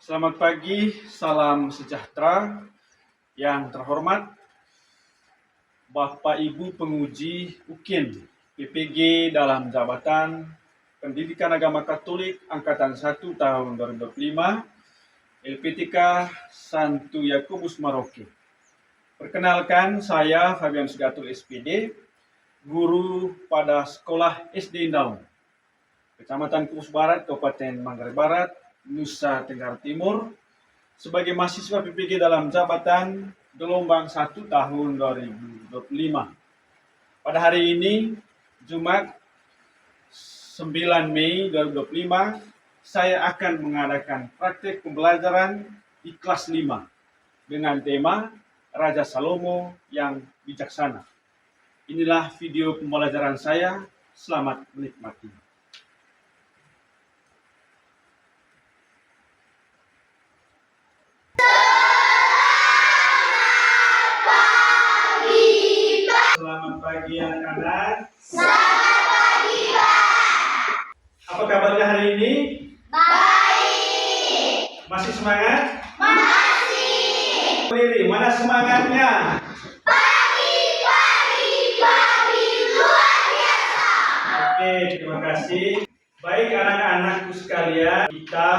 Selamat pagi, salam sejahtera yang terhormat Bapak Ibu penguji UKIN PPG dalam jabatan Pendidikan Agama Katolik Angkatan 1 tahun 2025 LPTK Santo Yakobus Maroke. Perkenalkan, saya Fabian Sugatul SPD, guru pada Sekolah SD Indaung, Kecamatan Kubus Barat, Kabupaten Manggarai Barat, Nusa Tenggara Timur, sebagai mahasiswa PPG dalam jabatan gelombang 1 tahun 2025. Pada hari ini, Jumat 9 Mei 2025, saya akan mengadakan praktik pembelajaran di kelas 5 dengan tema Raja Salomo yang Bijaksana. Inilah video pembelajaran saya. Selamat menikmati. Selamat pagi anak-anak. Selamat pagi, Pak. Apa kabarnya hari ini? Baik. Masih semangat? Masih. Berdiri, mana semangatnya? Pagi luar biasa. Oke, terima kasih. Baik anak-anakku sekalian, kita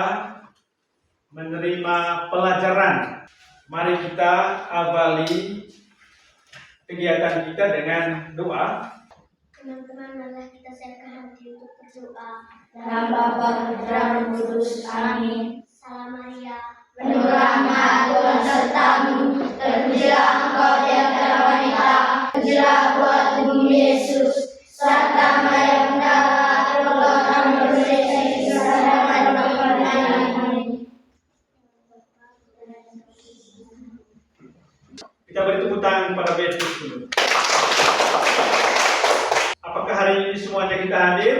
menerima pelajaran. Mari kita awali kegiatan kita dengan doa. Teman-teman, marilah kita siapkan hati untuk berdoa. Dalam Bapa, Putra, dan Roh Kudus. Amin. Salam Maria. Penuh rahmat, Tuhan sertamu. Terpujilah engkau di antara wanita. Terpujilah buah tubuhmu Yesus. Serta Maria Bunda Allah, tergolong kami berdosa dan amin. Kita beri tepuk tangan kepada Beatrice dulu. Apakah hari ini semuanya kita hadir?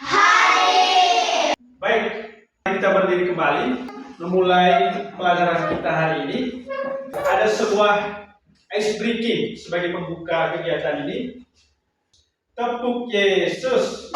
Hadir. Baik, kita berdiri kembali. Memulai pelajaran kita hari ini, ada sebuah ice breaking sebagai pembuka kegiatan ini. Tepuk Yesus.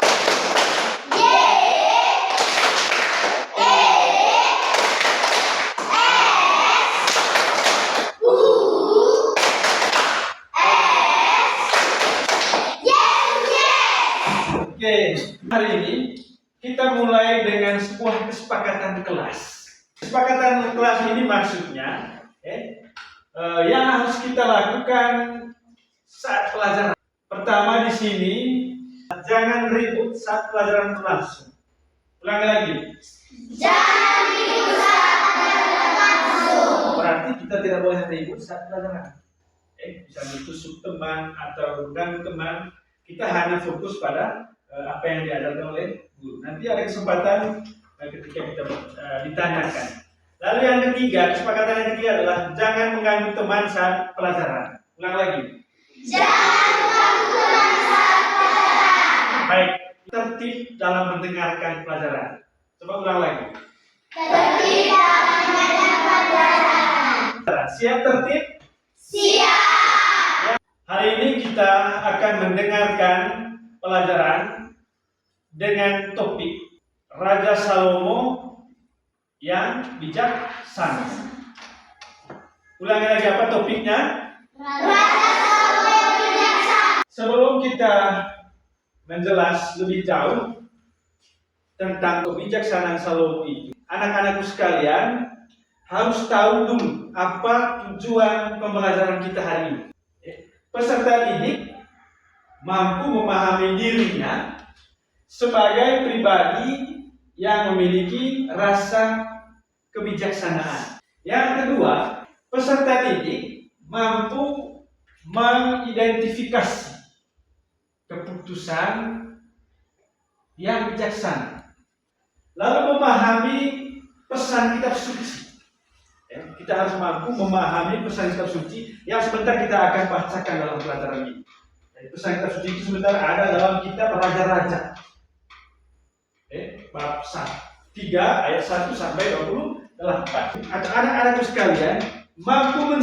Oke, hari ini kita mulai dengan sebuah kesepakatan kelas. Kesepakatan kelas ini maksudnya yang harus kita lakukan saat pelajaran. Pertama di sini, jangan ribut saat pelajaran berlangsung. Ulangi lagi. Jangan ribut saat pelajaran langsung. Berarti kita tidak boleh ribut saat pelajaran. Bisa ditusuk teman atau mengganggu teman. Kita hanya fokus pada apa yang diajarkan oleh guru. Nanti ada kesempatan ketika kita ditanyakan. Lalu yang ketiga, kesepakatan yang ketiga adalah jangan mengganggu teman saat pelajaran. Ulang lagi. Jangan mengganggu teman saat pelajaran. Baik, tertib dalam mendengarkan pelajaran. Coba ulang lagi. Tertib dalam mendengarkan pelajaran. Siap tertib? Siap. Hari ini kita akan mendengarkan pelajaran dengan topik Raja Salomo yang bijaksana. Ulangi lagi, apa topiknya? Raja Salomo yang bijaksana. Sebelum kita menjelas lebih jauh tentang kebijaksanaan Salomo itu, anak-anakku sekalian harus tahu dulu apa tujuan pembelajaran kita hari ini. Peserta didik mampu memahami dirinya sebagai pribadi yang memiliki rasa kebijaksanaan. Yang kedua, peserta didik mampu mengidentifikasi keputusan yang bijaksana, lalu memahami pesan kitab suci. Kita harus mampu memahami pesan kitab suci yang sebentar kita akan bacakan dalam pelajaran ini. Pesan kitab suci itu sebentar ada dalam kitab Raja-Raja. Bab 3 ayat 1 sampai 28. Anak-anakku sekalian mampu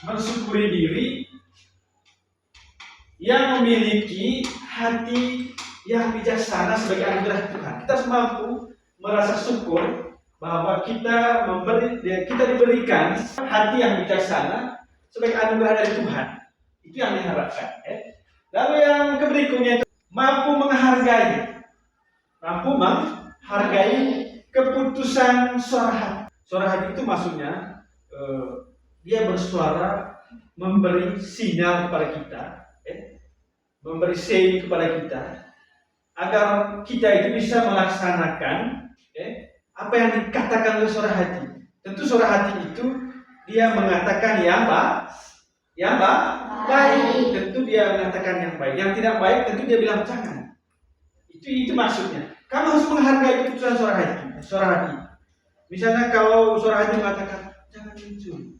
mensyukuri diri yang memiliki hati yang bijaksana sebagai anugerah Tuhan. Kita harus mampu merasa syukur bahwa kita diberikan hati yang bijaksana sebagai anugerah dari Tuhan. Itu yang diharapkan. Lalu yang berikutnya itu mampu menghargai keputusan suara hati. Suara hati itu maksudnya dia bersuara, memberi sinyal kepada kita, memberi say kepada kita, agar kita itu bisa melaksanakan apa yang dikatakan oleh suara hati. Tentu suara hati itu dia mengatakan yang baik. Tentu dia mengatakan yang baik. Yang tidak baik tentu dia bilang jangan. Itu maksudnya. Kamu harus menghargai keputusan suara hati. Misalnya kalau suara hati mengatakan jangan mencuri,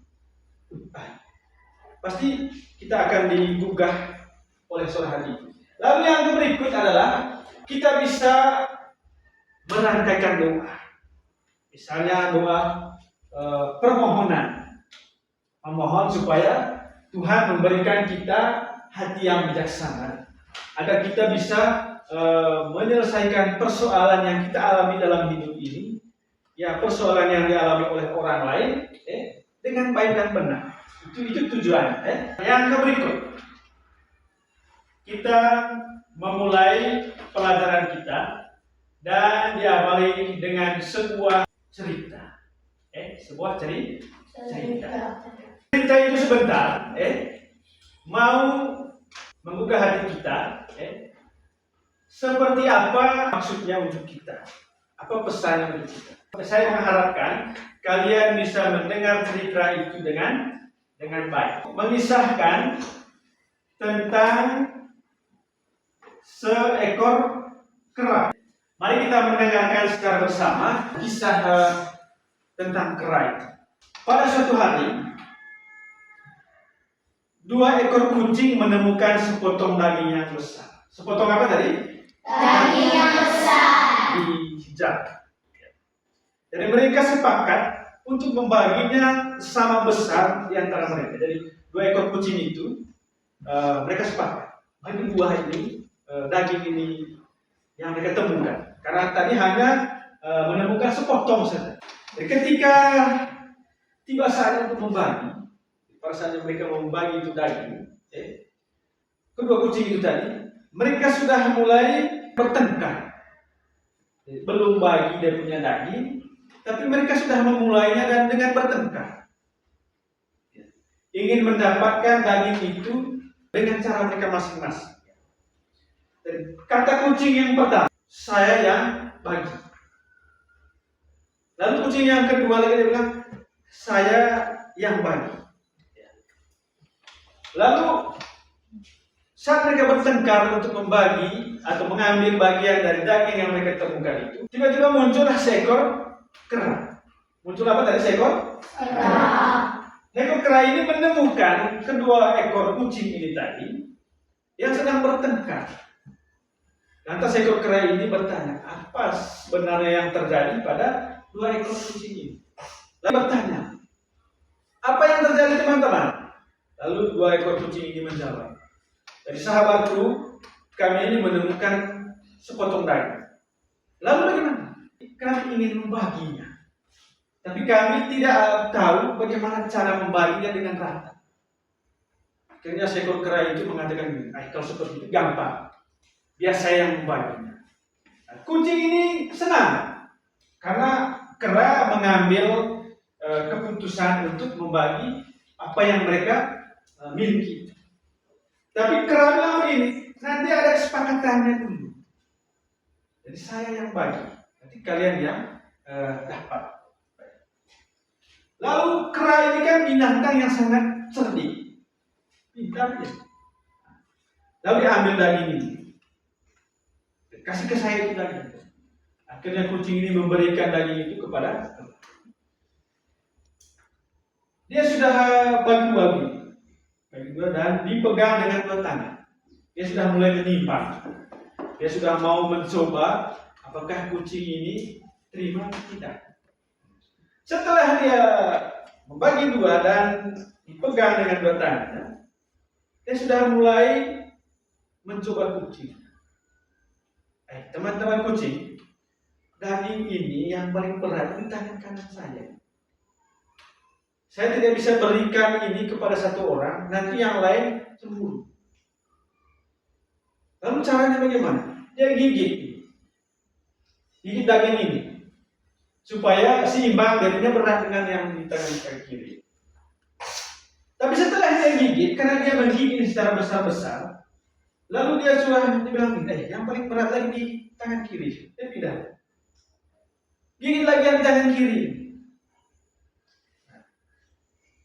pasti kita akan digugah oleh suara hati. Lalu yang berikut adalah kita bisa merangkaikan doa. Misalnya doa permohonan, memohon supaya Tuhan memberikan kita hati yang bijaksana, agar kita bisa menyelesaikan persoalan yang kita alami dalam hidup ini, ya persoalan yang dialami oleh orang lain, dengan baik dan benar. Itu tujuan. Yang berikut, kita memulai pelajaran kita dan diawali dengan sebuah cerita. Sebuah cerita. Cerita itu sebentar, mau menggugah hati kita, seperti apa maksudnya untuk kita, apa pesannya untuk kita. Saya mengharapkan kalian bisa mendengar cerita itu dengan baik. Mengisahkan tentang seekor kera. Mari kita mendengarkan secara bersama kisah tentang kera itu. Pada suatu hari, 2 ekor kucing menemukan sepotong daging yang besar. Sepotong apa tadi? Daging yang besar. Di jejak. Jadi mereka sepakat untuk membaginya sama besar di antara mereka. Jadi 2 ekor kucing itu mereka sepakat bagi buah ini, daging ini yang mereka temukan. Karena tadi hanya menemukan sepotong saja. Jadi ketika tiba saatnya untuk membagi, pada saatnya mereka membagi itu daging, kedua kucing itu tadi, mereka sudah mulai bertengkar. Belum bagi dia punya daging, tapi mereka sudah memulainya dan dengan bertengkar. Ingin mendapatkan daging itu dengan cara mereka masing-masing. Kata kucing yang pertama, saya yang bagi. Lalu kucing yang kedua lagi dia bilang, saya yang bagi. Lalu saat mereka bertengkar untuk membagi atau mengambil bagian dari daging yang mereka temukan itu, tiba-tiba muncullah seekor kera. Muncul apa tadi seekor? Ekor kera ini menemukan kedua ekor kucing ini tadi yang sedang bertengkar. Lantas ekor kera ini bertanya, apa sebenarnya yang terjadi pada 2 ekor kucing ini? Lalu bertanya, apa yang terjadi teman-teman? Lalu 2 ekor kucing ini menjawab, dari sahabatku, kami ini menemukan sepotong daging. Lalu bagaimana? Kami ingin membaginya, tapi kami tidak tahu bagaimana cara membaginya dengan rata. Akhirnya seekor kera itu mengatakan, kalau seperti itu gampang, biar saya yang membaginya. Nah, kucing ini senang karena kera mengambil keputusan untuk membagi apa yang mereka miliki. Tapi kera bilang begini, nanti ada kesepakatannya dulu. Jadi saya yang bagi, nanti kalian yang dapat. Lalu kera ini kan binatang yang sangat cerdik, pintar ya. Lalu diambil daging ini, kasih ke saya itu daging. Akhirnya kucing ini memberikan daging itu kepada dia sudah bagi-bagi dan dipegang dengan 2 tangan. Dia sudah mulai menimbang. Dia sudah mau mencoba apakah kucing ini terima atau tidak. Setelah dia membagi 2 dan dipegang dengan 2 tangan, dia sudah mulai mencoba kucing. Teman-teman kucing, daging ini yang paling berat di tangan kanan saya. Saya tidak bisa berikan ini kepada satu orang, nanti yang lain cemburu. Lalu caranya bagaimana? Dia gigit daging ini, supaya seimbang jadinya berat dengan yang di tangan kiri. Tapi setelah dia gigit, karena dia menggigit secara besar-besar, lalu dia bilang, yang paling berat lagi di tangan kiri. Dia pindah. Gigit lagi yang di tangan kiri.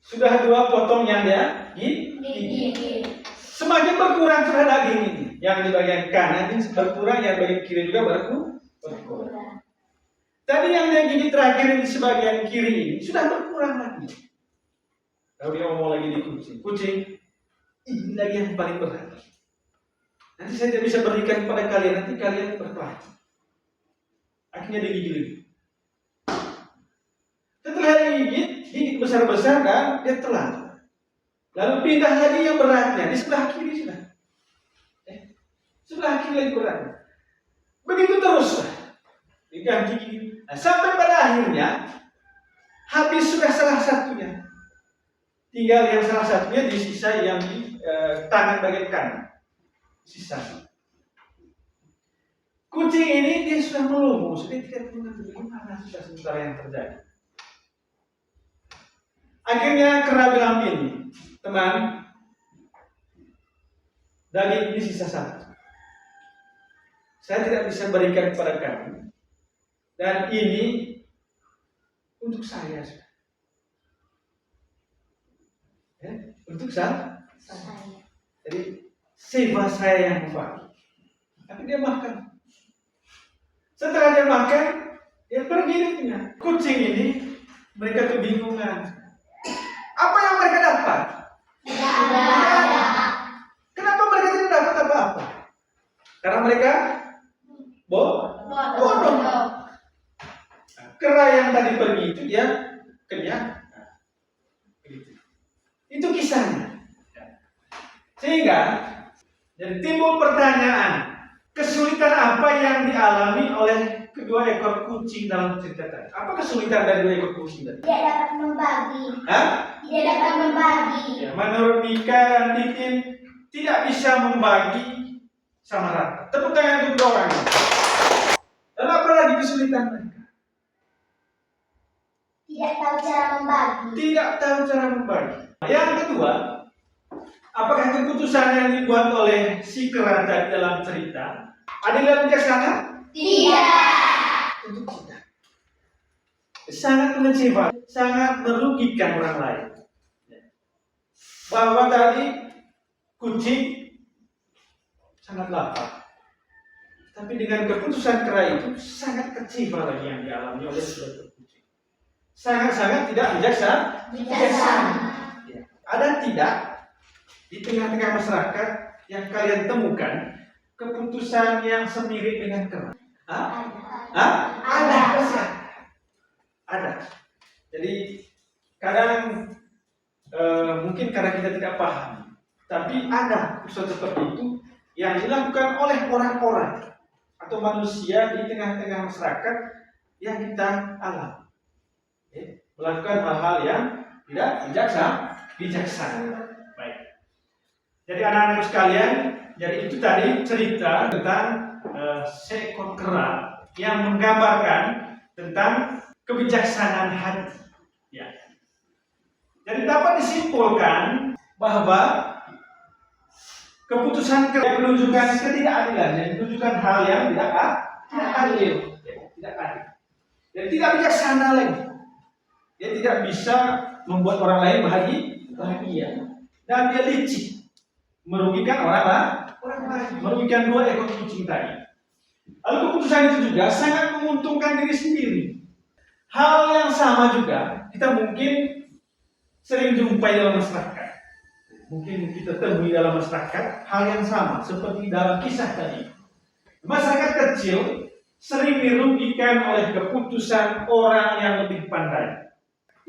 Sudah 2 potong yang dia gigit. Semakin berkurang sudah daging ini. Yang di bagian kanan ini berkurang, yang bagian kiri juga berkurang. Tadi yang dia gigit terakhir di sebagian kiri ini sudah berkurang lagi. Lalu dia ngomong lagi di kucing, ini lagi yang paling berat. Nanti saya tidak bisa berikan kepada kalian, nanti kalian berkelahi. Akhirnya dia gigit lagi. Setelah dia gigit besar-besar dan dia telan. Lalu pindah lagi yang beratnya di sebelah kiri sudah. Sebelah kiri lagi beratnya. Begitu terus. Diganti gigi. Nah, sampai pada akhirnya habis sudah salah satunya. Tinggal yang salah satunya di sisa yang di tangan bagian kanan. Sisa. Kucing ini dia sudah melumpuh, sudah tidak mengerti bagaimana sudah sementara yang terjadi. Akhirnya kera bilang ini, teman, daging ini sisa satu. Saya tidak bisa berikan kepada kamu, dan ini untuk saya. Untuk saya. Jadi sifat saya yang membagi. Tapi dia makan. Setelah dia makan, dia pergi dengan kucing ini. Mereka kebingungan. Apa yang mereka dapat? Tidak ada. Kenapa mereka tidak dapat apa-apa? Karena mereka bodoh. Kera yang tadi pergi itu dia kenyang. Itu kisahnya. Sehingga jadi timbul pertanyaan, kesulitan apa yang dialami oleh kedua ekor kucing dalam cerita tadi? Apa kesulitan dari 2 ekor kucing tadi? Tidak dapat membagi. Tidak dapat membagi. Ya, menurut Mika dan Titin tidak bisa membagi sama rata. Tepuk tangan untuk 2 orang. Lalu apa lagi kesulitan mereka? Tidak tahu cara membagi. Tidak tahu cara membagi. Yang kedua, apakah keputusan yang dibuat oleh si kera tadi dalam cerita adil dan bijaksana? Tidak. Tentu tidak. Sangat mengecewakan, sangat merugikan orang lain. Bahwa tadi kucing sangat lapar, tapi dengan keputusan kera itu sangat kecewa lagi yang dialami oleh kedua kucing. Sangat-sangat tidak bijaksana. Ya. Ada tidak di tengah-tengah masyarakat yang kalian temukan keputusan yang semirip dengan kera? Ada. Jadi kadang mungkin karena kita tidak paham, tapi ada keputusan seperti itu yang dilakukan oleh orang-orang atau manusia di tengah-tengah masyarakat yang kita alami. Melakukan hal-hal yang tidak bijaksana. Baik. Jadi anak-anak sekalian, jadi itu tadi cerita tentang seekor kera yang menggambarkan tentang kebijaksanaan hati. Ya. Jadi dapat disimpulkan bahwa keputusan kera menunjukkan ketidakadilan, jadi menunjukkan hal yang tidak adil, tidak adil, dan tidak bijaksana lagi. Dia tidak bisa membuat orang lain bahagia, dan dia licik, merugikan orang lain, merugikan 2 ekor kucing tadi. Lalu keputusan itu juga sangat menguntungkan diri sendiri. Hal yang sama juga kita mungkin sering jumpai dalam masyarakat. Mungkin kita temui dalam masyarakat hal yang sama seperti dalam kisah tadi. Masyarakat kecil sering dirugikan oleh keputusan orang yang lebih pandai,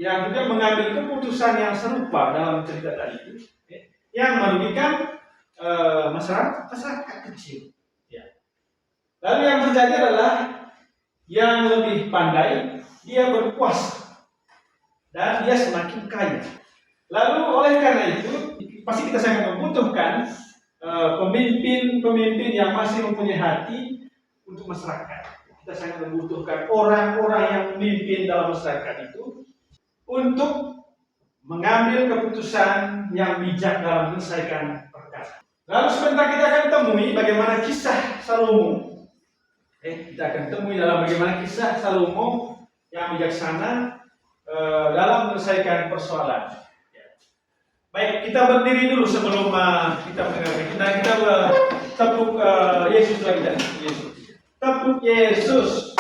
yang juga mengambil keputusan yang serupa dalam cerita tadi itu, yang merugikan masyarakat kecil. Ya. Lalu yang terjadi adalah yang lebih pandai, dia berkuasa dan dia semakin kaya. Lalu oleh karena itu pasti kita sangat membutuhkan pemimpin-pemimpin yang masih mempunyai hati untuk masyarakat. Kita sangat membutuhkan orang-orang yang memimpin dalam masyarakat itu untuk mengambil keputusan yang bijak dalam menyelesaikan perkara. Lalu sebentar kita akan temui bagaimana kisah Salomo. Kita akan temui dalam bagaimana kisah Salomo yang bijaksana dalam menyelesaikan persoalan. Baik, kita berdiri dulu sebelum kita mendengarkan. Kita tepuk Yesus lagi dan Yesus. Tepuk Yesus.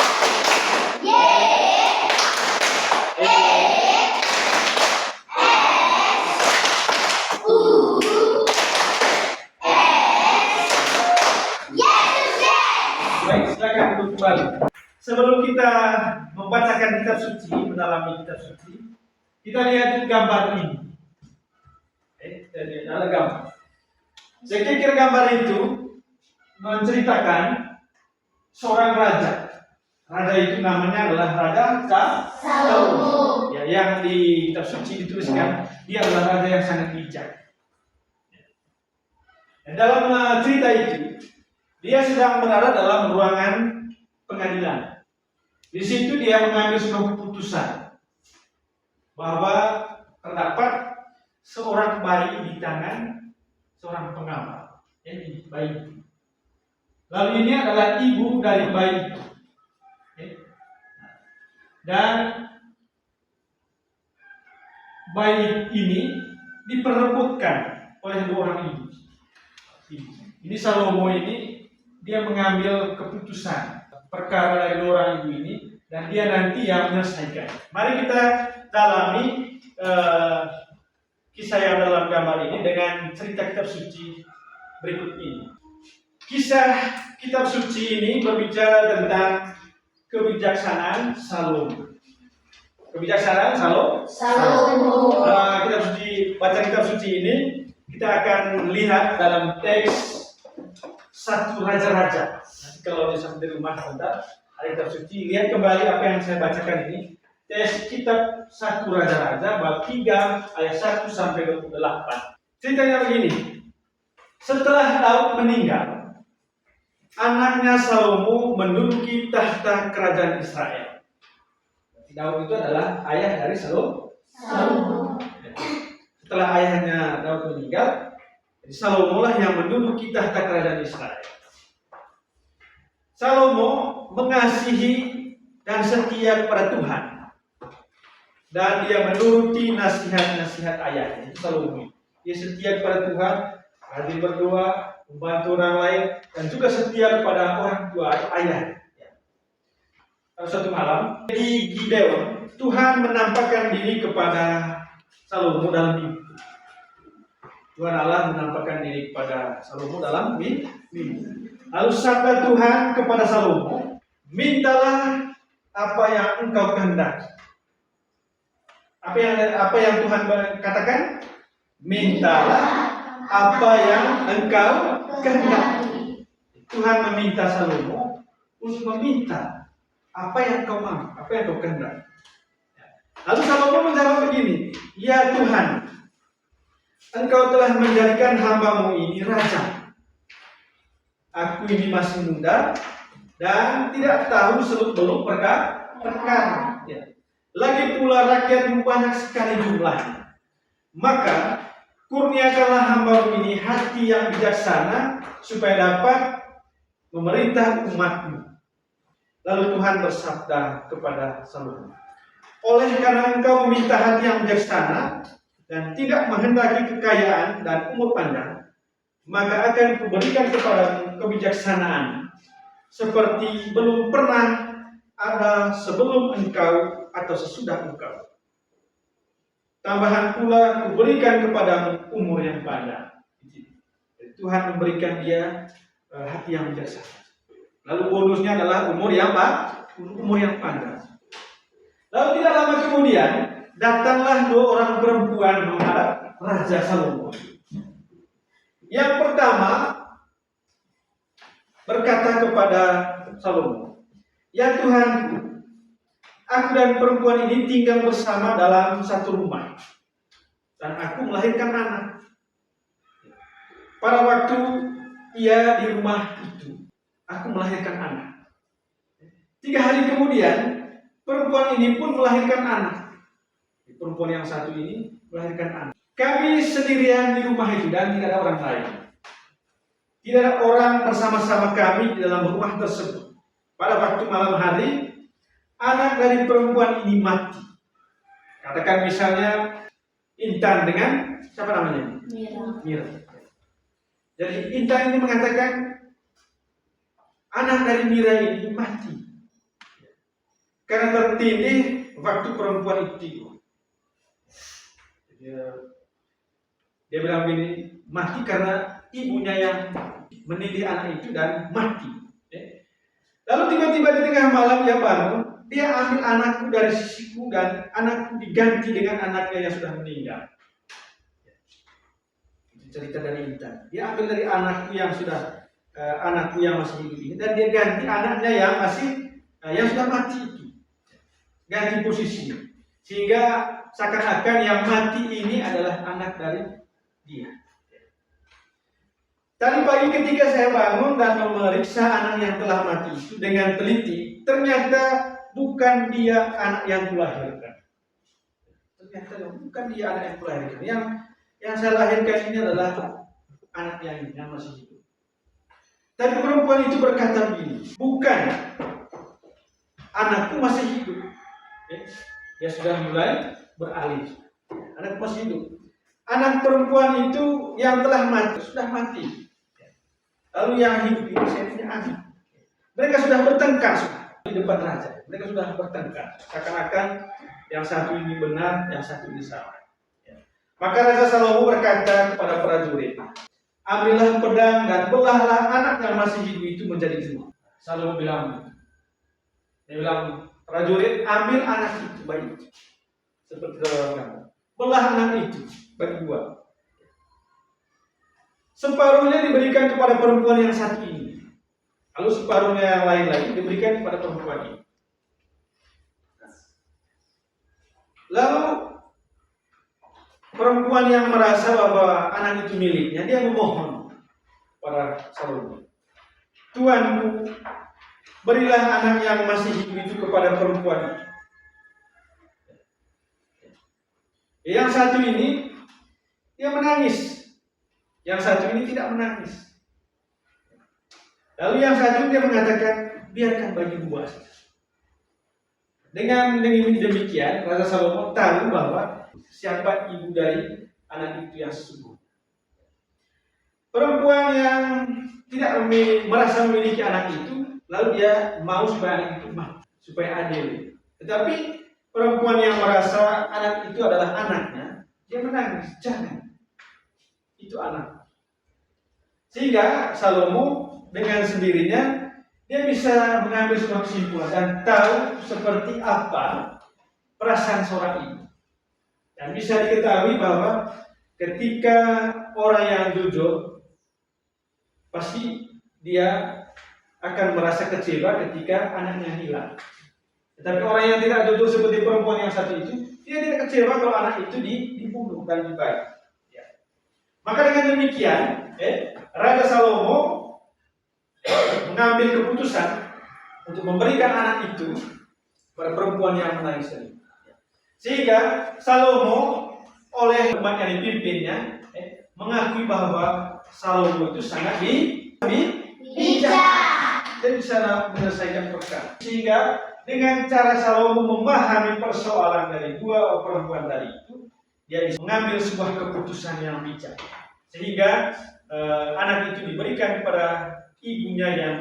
Baik, silakan duduk kembali. Sebelum kita membacakan kitab suci, mendalami kitab suci, kita lihat gambar ini. Jadi ada gambar. Saya kira gambar itu menceritakan seorang raja. Raja itu namanya adalah Raja Salomo. Ya, yang di kitab suci dituliskan dia adalah raja yang sangat bijak. Dan dalam cerita itu dia sedang berada dalam ruangan pengadilan. Di situ dia mengambil sebuah keputusan bahwa terdapat seorang bayi di tangan seorang pengawal. Ini bayi. Lalu ini adalah ibu dari bayi itu. Dan bayi ini diperebutkan oleh dua orang ibu. Ini Salomo ini dia mengambil keputusan perkara dari dua orang ibu ini dan dia nanti yang menyelesaikan. Mari kita dalami kisah yang dalam gambar ini dengan cerita kitab suci berikut ini. Kisah kitab suci ini berbicara tentang kebijaksanaan Salomo. Kebijaksanaan Salomo. Kitab suci, baca kitab suci ini kita akan lihat dalam teks 1 Raja-Raja. Nanti kalau di rumah sebentar ada kitab suci, lihat kembali apa yang saya bacakan ini. Teks kitab 1 Raja-Raja bab 3 ayat 1 sampai 28. Ceritanya begini. Setelah Daud meninggal, anaknya Salomo menduduki tahta kerajaan Israel. Daud itu adalah ayah dari Salomo. Setelah ayahnya Daud meninggal, Salomo lah yang menduduki tahta kerajaan Israel. Salomo mengasihi dan setia kepada Tuhan. Dan dia menuruti nasihat-nasihat ayahnya. Itu Salomo. Dia setia kepada Tuhan, rajin berdoa, membantu orang lain, dan juga setia kepada orang tua atau ayah. Suatu malam di Gibeon, Tuhan menampakkan diri kepada Salomo dalam mimpi. Tuhan Allah menampakkan diri kepada Salomo dalam mimpi. Lalu sabda Tuhan kepada Salomo, mintalah apa yang engkau kehendaki. Apa yang Tuhan katakan? Mintalah apa yang engkau kehendaki. Tuhan meminta Salomo untuk meminta apa yang kau mau, apa yang kau kehendaki. Lalu Salomo menjawab begini, ya Tuhan, engkau telah menjadikan hambamu ini raja. Aku ini masih muda dan tidak tahu seluk-beluk perkara. Lagi pula rakyatmu banyak sekali jumlahnya. Maka kurniakanlah hambamu ini hati yang bijaksana supaya dapat memerintah umatmu. Lalu Tuhan bersabda kepada Salomo, oleh karena engkau meminta hati yang bijaksana dan tidak menghendaki kekayaan dan umur panjang, maka akan kuberikan kepadamu kebijaksanaan seperti belum pernah ada sebelum engkau atau sesudah engkau. Tambahan pula kuberikan kepadamu umur yang panjang. Tuhan memberikan dia hati yang bijaksana. Lalu bonusnya adalah umur yang panjang. Lalu tidak lama kemudian datanglah 2 orang perempuan menghadap Raja Salomo. Yang pertama berkata kepada Salomo, "Ya Tuhanku, aku dan perempuan ini tinggal bersama dalam satu rumah, dan aku melahirkan anak. Pada waktu ia di rumah itu, aku melahirkan anak. 3 hari kemudian, perempuan ini pun melahirkan anak." Perempuan yang satu ini melahirkan anak. "Kami sendirian di rumah itu dan tidak ada orang lain. Tidak ada orang bersama-sama kami di dalam rumah tersebut. Pada waktu malam hari, anak dari perempuan ini mati." Katakan misalnya Intan dengan siapa namanya? Mira. Jadi Intan ini mengatakan anak dari Mira ini mati karena tertindih waktu perempuan itu tidur. Dia bilang begini, mati karena ibunya yang mendidik anak itu dan mati. Lalu tiba-tiba di tengah malam dia bangun, dia ambil anakku dari sisiku dan anakku diganti dengan anaknya yang sudah meninggal. Itu cerita dari Intan. Dia ambil dari anakku yang sudah anakku yang masih hidup ini dan dia ganti anaknya yang masih yang sudah mati itu. Ganti posisi. Sehingga seakan-akan yang mati ini adalah anak dari dia. Tadi pagi ketika saya bangun dan memeriksa anak yang telah mati itu dengan teliti, ternyata bukan dia anak yang kulahirkan. Ternyata bukan dia anak yang kulahirkan. Yang saya lahirkan ini adalah anak yang masih hidup. Tapi perempuan itu berkata begini, "Bukan, anakku masih hidup." Dia sudah mulai beralih. Anak masih hidup. Anak perempuan itu yang telah mati sudah mati. Lalu yang hidup ini saya punya anak. Mereka sudah bertengkar di depan raja. Mereka sudah bertengkar. Seakan-akan yang satu ini benar, yang satu ini salah. Maka Raja Salomo berkata kepada prajurit, "Ambillah pedang dan belahlah anak yang masih hidup itu menjadi 2." Salomo bilang, dia bilang, "Prajurit, ambil anak itu baik. Seperti dalam belah anak itu bagi 2. Separuhnya diberikan kepada perempuan yang satu ini. Lalu separuhnya yang lain lagi diberikan kepada perempuan ini." Lalu perempuan yang merasa bahwa anak itu miliknya, dia memohon pada Salomo, "Tuanku, berilah anak yang masih hidup itu kepada perempuan itu." Yang satu ini dia menangis, yang satu ini tidak menangis. Lalu yang satu dia mengatakan, "Biarkan bagi 2 saja." Dengan demikian Raja Salomo tahu bahwa siapa ibu dari anak itu yang sesungguhnya. Perempuan yang tidak merasa memiliki anak itu, lalu dia mau supaya anak itu mati, supaya adil. Tetapi perempuan yang merasa anak itu adalah anaknya, dia menangis, "Jangan, itu anak." Sehingga Salomo dengan sendirinya dia bisa mengambil sebuah kesimpulan dan tahu seperti apa perasaan seorang ibu. Dan bisa diketahui bahwa ketika orang yang jujur, pasti dia akan merasa kecewa ketika anaknya hilang. Tetapi orang yang tidak jujur seperti perempuan yang satu itu, dia tidak kecewa kalau anak itu dibunuh dan dibakar. Ya. Maka dengan demikian, Raja Salomo mengambil keputusan untuk memberikan anak itu pada perempuan yang menangis tadi. Sehingga Salomo oleh umat yang dipimpinnya mengakui bahwa Salomo itu sangat bijak dan bisa menyelesaikan perkara. Sehingga dengan cara Salomo memahami persoalan dari 2 perempuan tadi itu, dia bisa mengambil sebuah keputusan yang bijak. Sehingga anak itu diberikan kepada ibunya yang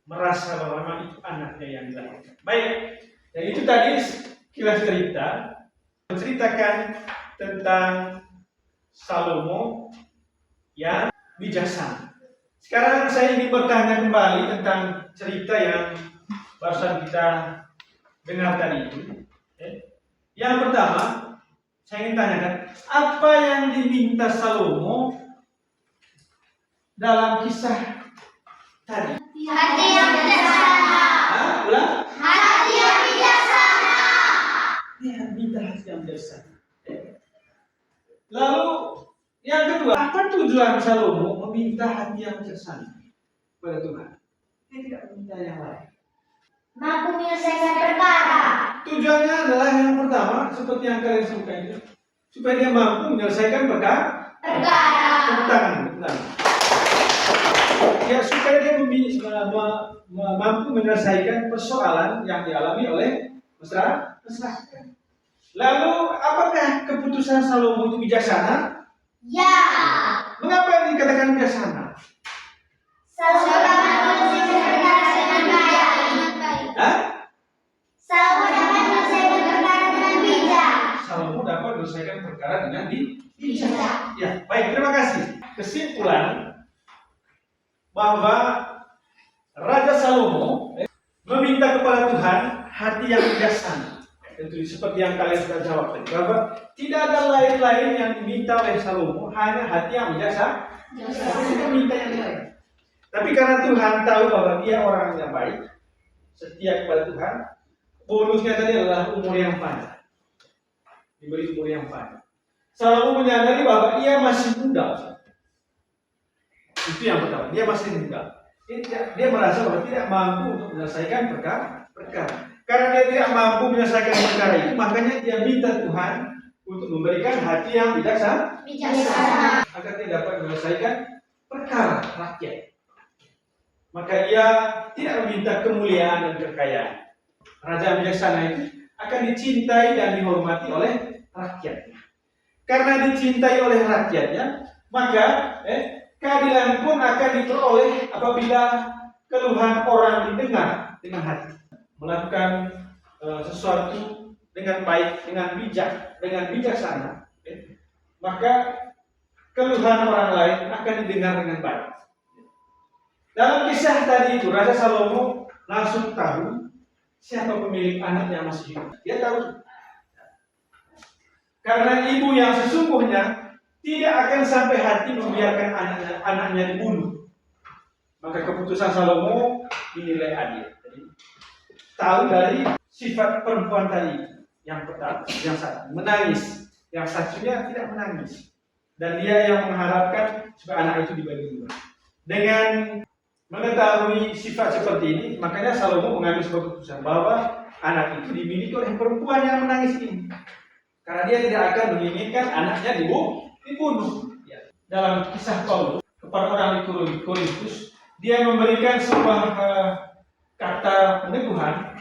merasa bahwa memang itu anaknya yang dilahirkan. Baik, dan itu tadi kilas cerita menceritakan tentang Salomo yang bijaksana. Sekarang saya ingin bertanya kembali tentang cerita yang barusan kita dengar tadi itu. Yang pertama, saya ingin tanyakan, apa yang diminta Salomo dalam kisah tadi? Hati yang bijaksana. Ulang? meminta hati yang bijaksana kepada Tuhan. Dia tidak meminta yang lain. Mampu menyelesaikan perkara. Tujuannya adalah yang pertama, seperti yang kalian sebutkan itu, supaya dia mampu menyelesaikan perkara. Tepuk tangan. Ya, supaya dia mampu menyelesaikan persoalan yang dialami oleh masyarakat. Lalu, apakah keputusan Salomo itu bijaksana? Ya. Mengapa dikatakan bijaksana? Salomo dapat menyelesaikan perkara dengan baik. Hah? Salomo dapat menyelesaikan perkara dengan bijak. Salomo dapat menyelesaikan perkara dengan bijak. Ya, baik, terima kasih. Kesimpulan bahwa Raja Salomo meminta kepada Tuhan hati yang bijaksana. Tentu seperti yang kalian sudah jawab tadi, bahwa tidak ada lain-lain yang diminta oleh Salomo, hanya hati yang bijaksana. Tidak minta yang lain. Tapi karena Tuhan tahu bahwa dia orang yang baik, setia kepada Tuhan, bonusnya tadi adalah umur yang panjang. Diberi umur yang panjang. Salomo menyadari bahwa ia masih muda. Itu yang pertama, dia masih muda. Dia merasa bahwa tidak mampu untuk menyelesaikan perkara. Karena dia tidak mampu menyelesaikan perkara itu, makanya dia minta Tuhan untuk memberikan hati yang bijaksana agar dia dapat menyelesaikan perkara rakyat. Maka ia tidak meminta kemuliaan dan kekayaan. Raja bijaksana itu akan dicintai dan dihormati oleh rakyatnya. Karena dicintai oleh rakyatnya, maka keadilan pun akan diperoleh apabila keluhan orang didengar dengan hati. Melakukan sesuatu dengan baik, dengan bijak, dengan bijaksana, maka keluhan orang lain akan didengar dengan baik. Dalam kisah tadi itu, Raja Salomo langsung tahu siapa pemilik anak yang masih hidup. Dia tahu. Karena ibu yang sesungguhnya tidak akan sampai hati membiarkan anaknya dibunuh. Maka keputusan Salomo dinilai adil. Jadi, tahu dari sifat perempuan tadi yang pertama, yang satu menangis, yang satunya tidak menangis, dan dia yang mengharapkan supaya anak itu dibagi dua. Dengan mengetahui sifat seperti ini, makanya Salomo mengambil sebuah keputusan bahwa anak itu dimiliki oleh perempuan yang menangis ini, karena dia tidak akan menginginkan anaknya dibunuh. Ya. Dalam kisah Paulus kepada orang di Korintus, dia memberikan sebuah kata peneguhan.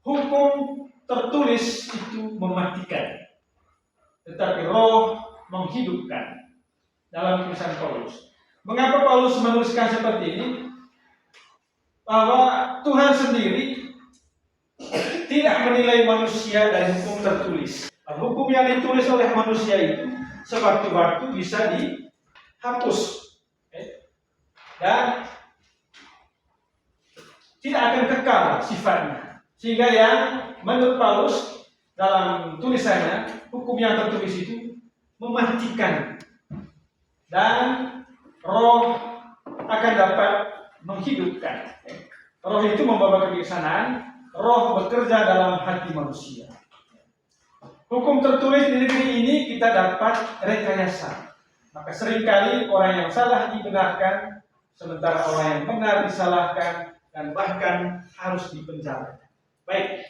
Hukum tertulis itu mematikan, tetapi roh menghidupkan. Dalam tulisan Paulus. Mengapa Paulus menuliskan seperti ini? Bahwa Tuhan sendiri tidak menilai manusia dari hukum tertulis. Hukum yang ditulis oleh manusia itu sewaktu-waktu bisa dihapus, dan tidak akan kekal sifatnya. Sehingga yang menurut Paulus dalam tulisannya, hukum yang tertulis itu mematikan, dan roh akan dapat menghidupkan. Roh itu membawa kebijaksanaan, roh bekerja dalam hati manusia. Hukum tertulis di negeri ini kita dapat rekayasa. Maka seringkali orang yang salah dibenarkan, sementara orang yang benar disalahkan dan bahkan harus dipenjara. Baik,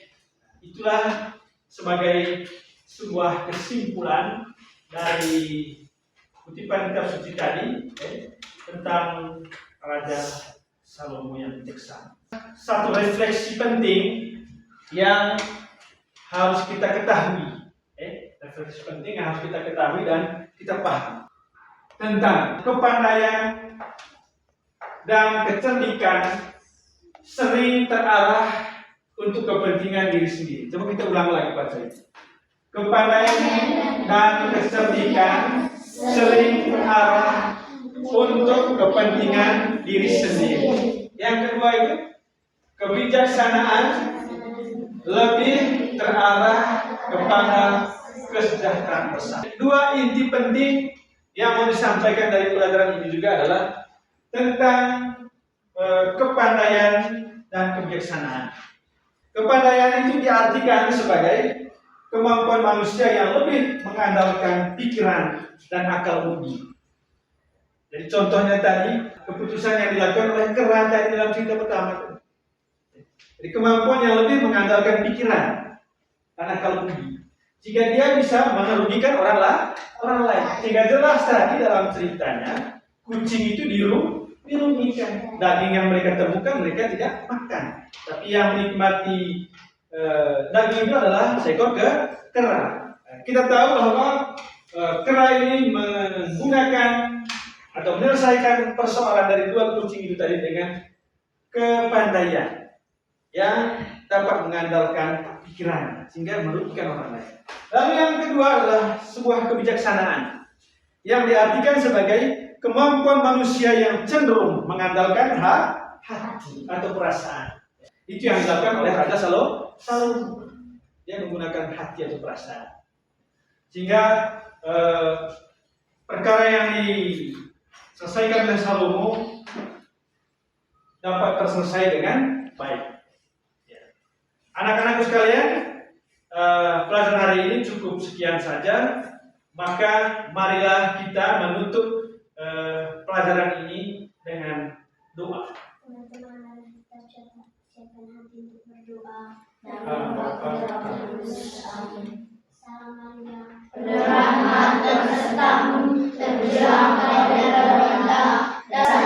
itulah sebagai sebuah kesimpulan dari kutipan kitab suci tadi tentang Raja Salomo yang bijaksana. Satu refleksi penting yang harus kita ketahui, refleksi penting yang harus kita ketahui dan kita pahami tentang kepandaian dan kecerdikan sering terarah untuk kepentingan diri sendiri. Coba kita ulang lagi baca itu. Kepandaian dan kecerdikan sering terarah untuk kepentingan diri sendiri. Yang kedua itu, kebijaksanaan lebih terarah kepada kesejahteraan bersama. Dua inti penting yang mau disampaikan dari pelajaran ini juga adalah tentang kepandaian dan kebijaksanaan. Kepandaian itu diartikan sebagai kemampuan manusia yang lebih mengandalkan pikiran dan akal budi. Jadi contohnya tadi keputusan yang dilakukan oleh Kera tadi dalam cerita pertama. Jadi kemampuan yang lebih mengandalkan pikiran karena kalau budi. Jika dia bisa merugikan orang lain, sehingga jelas tadi dalam ceritanya kucing itu dirugikan. Daging yang mereka temukan mereka tidak makan, tapi yang menikmati daging itu adalah seekor kera. Kita tahu bahwa kera ini menggunakan atau menyelesaikan persoalan dari dua kucing itu tadi dengan kepandaian yang dapat mengandalkan pikiran sehingga merugikan orang lain. Lalu yang kedua adalah sebuah kebijaksanaan yang diartikan sebagai kemampuan manusia yang cenderung mengandalkan hati atau perasaan. Itu yang dilakukan oleh Raja Salomo. Dia menggunakan hati atau perasaan. Sehingga perkara yang diselesaikan oleh Salomo dapat terselesai dengan baik. Anak-anakku sekalian, pelajaran hari ini cukup sekian saja. Maka marilah kita menutup pelajaran ini dengan doa. Teman-teman, kita siapkan hati untuk berdoa. Salamnya. Rahmat sertamu tercurah pada pemerintah dan